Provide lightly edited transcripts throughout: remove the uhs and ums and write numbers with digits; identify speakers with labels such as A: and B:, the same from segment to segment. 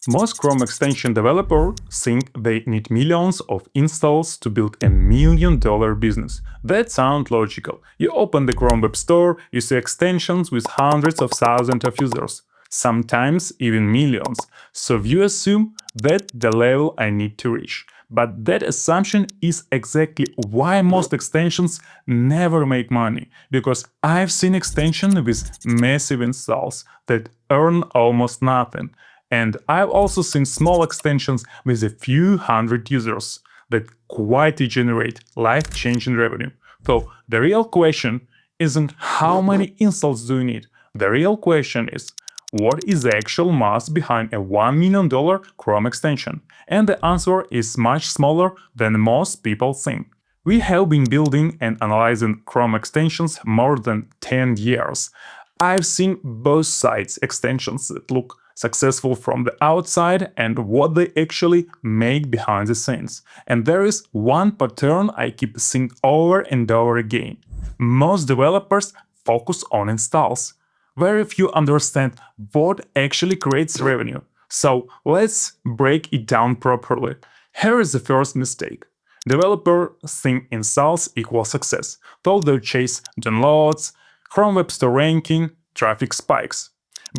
A: Most Chrome extension developers think they need millions of installs to build $1 million business. That sounds logical. You open the Chrome Web Store, you see extensions with hundreds of thousands of users, sometimes even millions. So you assume that's the level I need to reach. But that assumption is exactly why most extensions never make money, because I've seen extensions with massive installs that earn almost nothing. And I've also seen small extensions with a few hundred users that quietly generate life-changing revenue. So the real question isn't how many installs do you need. The real question is, what is the actual mass behind a $1 million Chrome extension? And the answer is much smaller than most people think. We have been building and analyzing Chrome extensions more than 10 years. I've seen both sides, extensions that look successful from the outside and what they actually make behind the scenes. And there is one pattern I keep seeing over and over again. Most developers focus on installs. Very few understand what actually creates revenue. So let's break it down properly. Here is the first mistake. Developers think installs equal success, though they chase downloads, Chrome Web Store ranking, traffic spikes.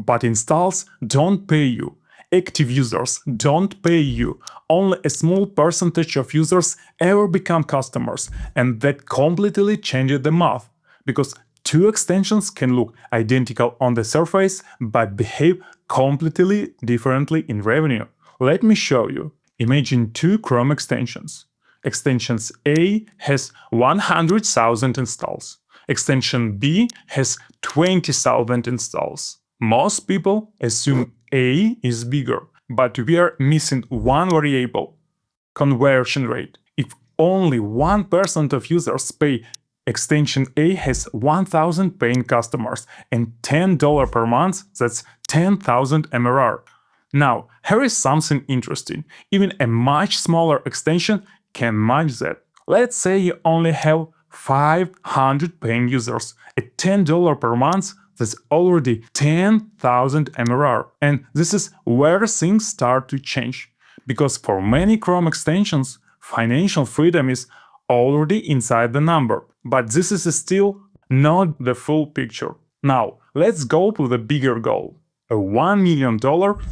A: But installs don't pay you. Active users don't pay you. Only a small percentage of users ever become customers, and that completely changes the math. Because two extensions can look identical on the surface, but behave completely differently in revenue. Let me show you. Imagine two Chrome extensions. Extensions A has 100,000 installs. Extension B has 20,000 installs. Most people assume A is bigger, but we are missing one variable: conversion rate. If only 1% of users pay, extension A has 1,000 paying customers and $10 per month, that's 10,000 MRR. Now, here is something interesting. Even a much smaller extension can match that. Let's say you only have 500 paying users at $10 per month. That's already 10,000 MRR. And this is where things start to change. Because for many Chrome extensions, financial freedom is already inside the number. But this is still not the full picture. Now, let's go to the bigger goal. A $1 million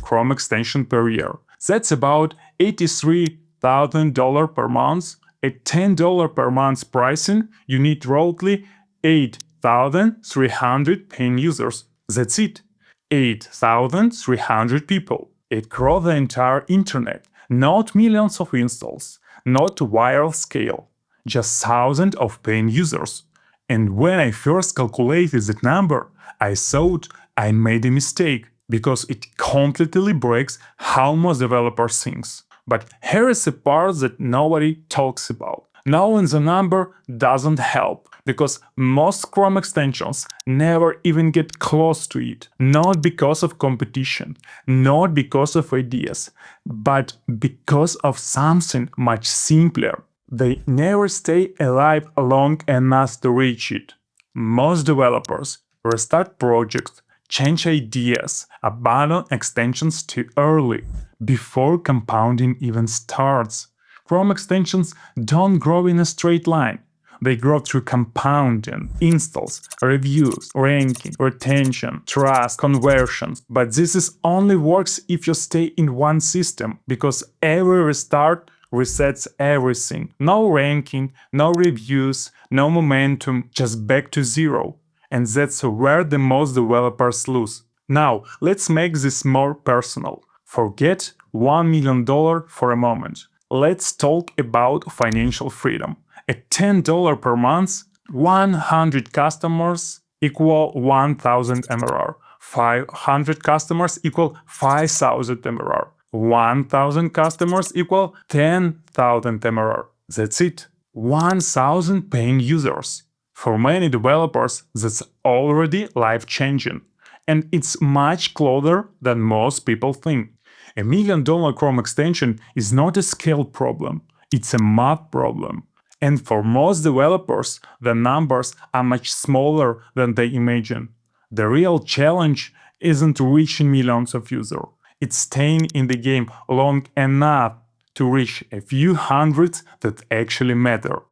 A: Chrome extension per year. That's about $83,000 per month. At $10 per month pricing, you need roughly 8,300 paying users. That's it. 8,300 people across the entire internet. Not millions of installs, not viral scale, just thousands of paying users. And when I first calculated that number, I thought I made a mistake because it completely breaks how most developers think. But here is the part that nobody talks about. Knowing the number doesn't help, because most Chrome extensions never even get close to it. Not because of competition, not because of ideas, but because of something much simpler. They never stay alive long enough to reach it. Most developers restart projects, change ideas, abandon extensions too early, before compounding even starts. Chrome extensions don't grow in a straight line. They grow through compounding, installs, reviews, ranking, retention, trust, conversions. But this is only works if you stay in one system, because every restart resets everything. No ranking, no reviews, no momentum, just back to zero. And that's where the most developers lose. Now, let's make this more personal. Forget $1 million for a moment. Let's talk about financial freedom. At $10 per month, 100 customers equal 1,000 MRR. 500 customers equal 5,000 MRR. 1,000 customers equal 10,000 MRR. That's it. 1,000 paying users. For many developers, that's already life-changing. And it's much closer than most people think. $1 million Chrome extension is not a scale problem, it's a math problem. And for most developers, the numbers are much smaller than they imagine. The real challenge isn't reaching millions of users, It's staying in the game long enough to reach a few hundreds that actually matter.